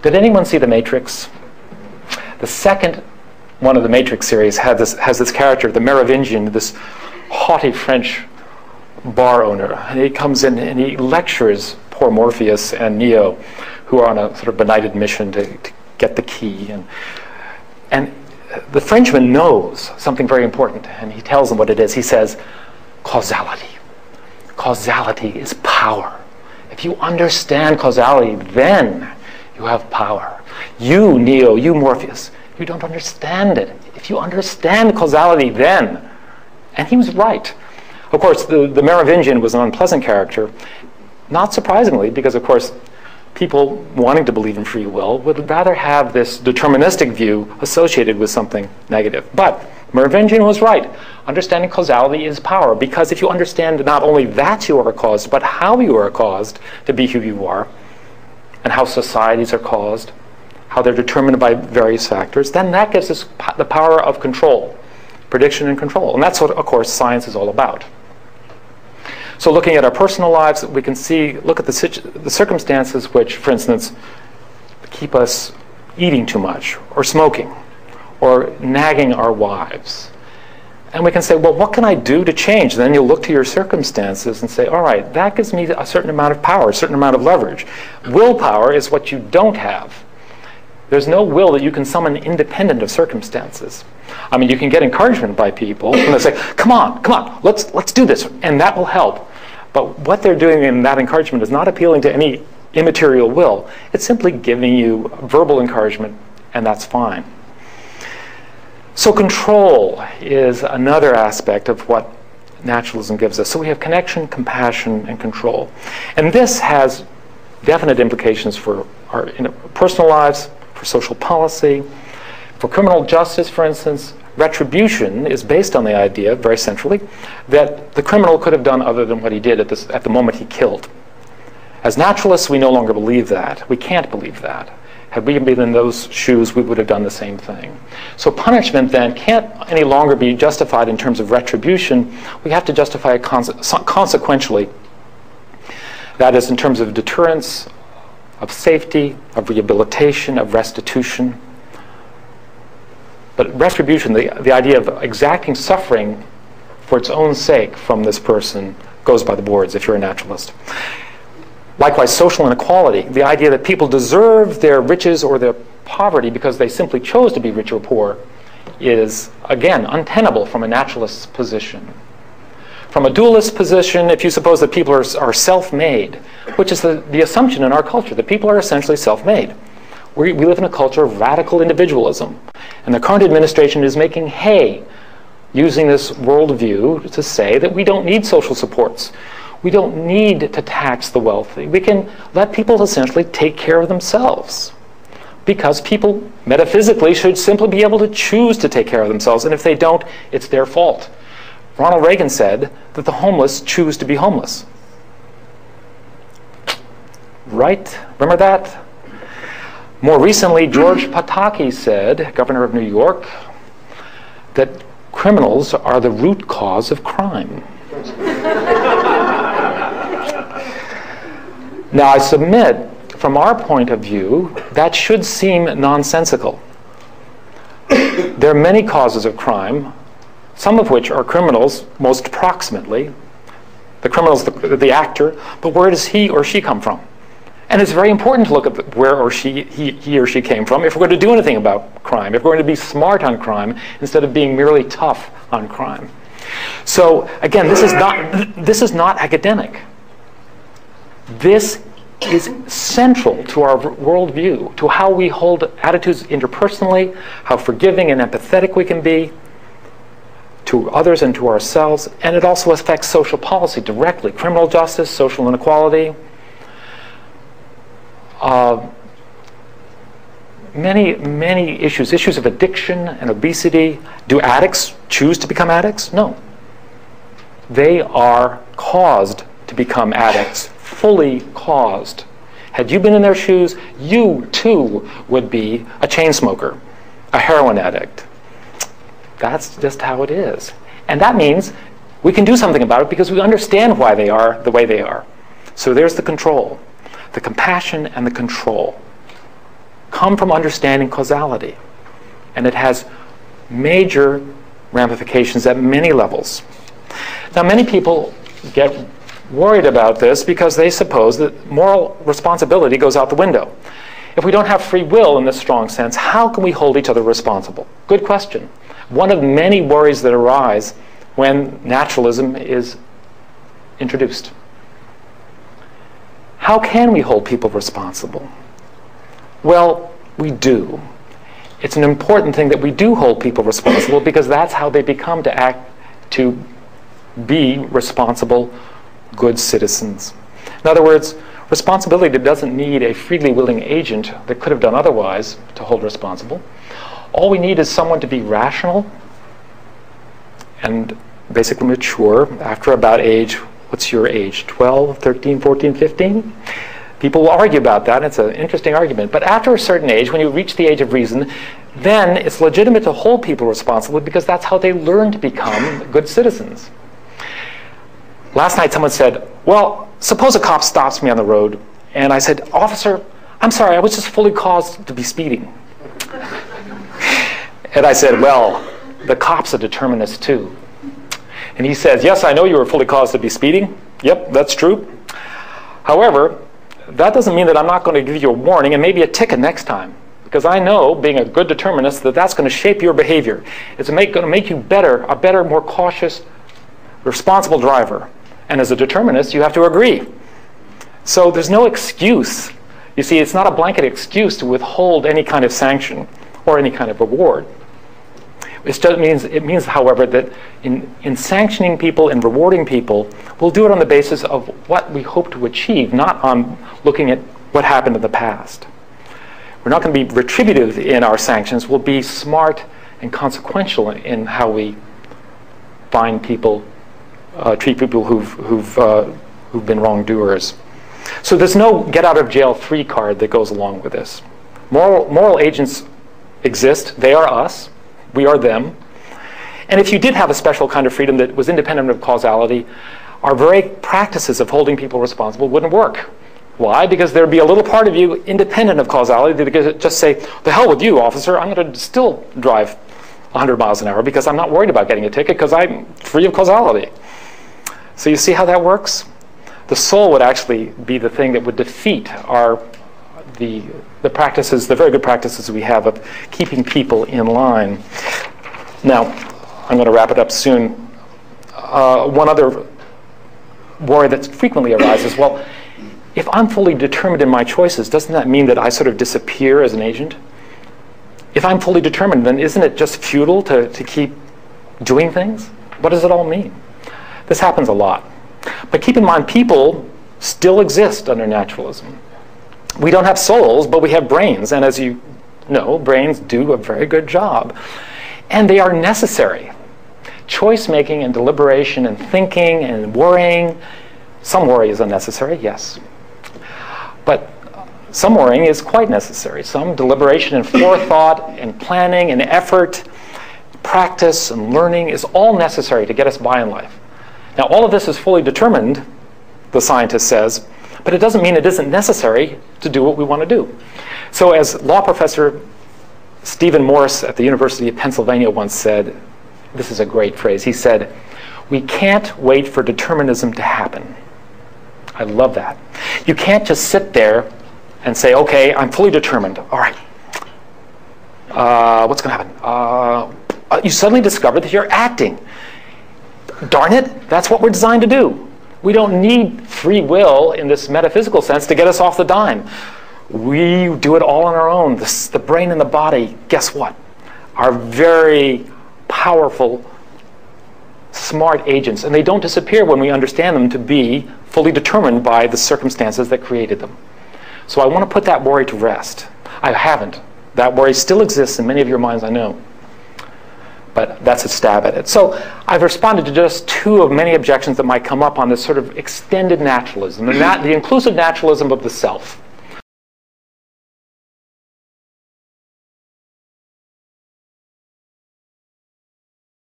Did anyone see The Matrix? The second one of the Matrix series has this character, the Merovingian, this haughty French bar owner. And he comes in and he lectures poor Morpheus and Neo, who are on a sort of benighted mission to get the key. And the Frenchman knows something very important, and he tells them what it is. He says, causality. Causality is power. If you understand causality, then you have power. You, Neo, you, Morpheus, you don't understand it. If you understand causality, then. And he was right. Of course, the Merovingian was an unpleasant character, not surprisingly, because, of course, people wanting to believe in free will would rather have this deterministic view associated with something negative. But Merovingian was right. Understanding causality is power, because if you understand not only that you are caused, but how you are caused to be who you are, and how societies are caused, how they're determined by various factors, then that gives us the power of control, prediction and control. And that's what, of course, science is all about. So looking at our personal lives, we can look at the circumstances which, for instance, keep us eating too much, or smoking, or nagging our wives. And we can say, well, what can I do to change? And then you'll look to your circumstances and say, all right, that gives me a certain amount of power, a certain amount of leverage. Willpower is what you don't have. There's no will that you can summon independent of circumstances. I mean, you can get encouragement by people, and they say, come on, let's do this, and that will help. But what they're doing in that encouragement is not appealing to any immaterial will. It's simply giving you verbal encouragement, and that's fine. So control is another aspect of what naturalism gives us. So we have connection, compassion, and control. And this has definite implications for our personal lives, for social policy. For criminal justice, for instance, retribution is based on the idea, very centrally, that the criminal could have done other than what he did at the moment he killed. As naturalists, we no longer believe that. We can't believe that. Had we been in those shoes, we would have done the same thing. So punishment then can't any longer be justified in terms of retribution. We have to justify it consequentially. That is, in terms of deterrence, of safety, of rehabilitation, of restitution. But retribution, the idea of exacting suffering for its own sake from this person, goes by the boards if you're a naturalist. Likewise, social inequality, the idea that people deserve their riches or their poverty because they simply chose to be rich or poor, is, again, untenable from a naturalist's position. From a dualist position, if you suppose that people are self-made, which is the assumption in our culture, that people are essentially self-made. We live in a culture of radical individualism. And the current administration is making hay using this worldview to say that we don't need social supports. We don't need to tax the wealthy. We can let people essentially take care of themselves, because people metaphysically should simply be able to choose to take care of themselves, and if they don't, it's their fault. Ronald Reagan said that the homeless choose to be homeless. Right? Remember that? More recently, George Pataki said, governor of New York, that criminals are the root cause of crime. Now, I submit, from our point of view, that should seem nonsensical. There are many causes of crime, some of which are criminals, most proximately. The criminal's the actor, but where does he or she come from? And it's very important to look at where or he or she came from if we're going to do anything about crime, if we're going to be smart on crime instead of being merely tough on crime. So again, this is not academic. This is central to our worldview, to how we hold attitudes interpersonally, how forgiving and empathetic we can be to others and to ourselves, and it also affects social policy directly. Criminal justice, social inequality, many issues of addiction and obesity. Do addicts choose to become addicts? No. They are caused to become addicts, fully caused. Had you been in their shoes, you too would be a chain smoker, a heroin addict. That's just how it is. And that means we can do something about it because we understand why they are the way they are. So there's the control, the compassion and the control. come from understanding causality. And it has major ramifications at many levels. Now, many people get worried about this because they suppose that moral responsibility goes out the window. If we don't have free will in this strong sense, how can we hold each other responsible? Good question. One of many worries that arise when naturalism is introduced. How can we hold people responsible? Well, we do. It's an important thing that we do hold people responsible because that's how they become to be responsible, good citizens. In other words, responsibility doesn't need a freely willing agent that could have done otherwise to hold responsible. All we need is someone to be rational and basically mature after about age, what's your age, 12, 13, 14, 15? People will argue about that. It's an interesting argument. But after a certain age, when you reach the age of reason, then it's legitimate to hold people responsible because that's how they learn to become good citizens. Last night someone said, well, suppose a cop stops me on the road, and I said, officer, I'm sorry, I was just fully caused to be speeding. And I said, well, the cop's a determinist too. And he says, yes, I know you were fully caused to be speeding. Yep, that's true. However, that doesn't mean that I'm not going to give you a warning and maybe a ticket next time. Because I know, being a good determinist, that that's going to shape your behavior. It's going to make you a better, more cautious, responsible driver. And as a determinist, you have to agree. So there's no excuse. You see, it's not a blanket excuse to withhold any kind of sanction or any kind of reward. It means, however, that in sanctioning people and rewarding people, we'll do it on the basis of what we hope to achieve, not on looking at what happened in the past. We're not going to be retributive in our sanctions. We'll be smart and consequential in how we find people, treat people who've been wrongdoers. So there's no get-out-of-jail-free card that goes along with this. Moral agents exist. They are us. We are them. And if you did have a special kind of freedom that was independent of causality, our very practices of holding people responsible wouldn't work. Why? Because there'd be a little part of you independent of causality that could just say, the hell with you, officer, I'm going to still drive 100 miles an hour because I'm not worried about getting a ticket because I'm free of causality. So you see how that works? The soul would actually be the thing that would defeat the practices, the very good practices we have of keeping people in line. Now, I'm going to wrap it up soon. One other worry that frequently arises, well, if I'm fully determined in my choices, doesn't that mean that I sort of disappear as an agent? If I'm fully determined, then isn't it just futile to keep doing things? What does it all mean? This happens a lot. But keep in mind, people still exist under naturalism. We don't have souls, but we have brains. And as you know, brains do a very good job. And they are necessary. Choice-making and deliberation and thinking and worrying. Some worry is unnecessary, yes. But some worrying is quite necessary. Some deliberation and forethought and planning and effort, practice and learning is all necessary to get us by in life. Now, all of this is fully determined, the scientist says, but it doesn't mean it isn't necessary to do what we want to do. So as law professor Stephen Morse at the University of Pennsylvania once said, this is a great phrase, he said, we can't wait for determinism to happen. I love that. You can't just sit there and say, okay, I'm fully determined. All right. What's going to happen? You suddenly discover that you're acting. Darn it, that's what we're designed to do. We don't need free will in this metaphysical sense to get us off the dime. We do it all on our own. The brain and the body, guess what? Are very powerful, smart agents. And they don't disappear when we understand them to be fully determined by the circumstances that created them. So I want to put that worry to rest. I haven't. That worry still exists in many of your minds, I know. But that's a stab at it. So I've responded to just two of many objections that might come up on this sort of extended naturalism, the inclusive naturalism of the self.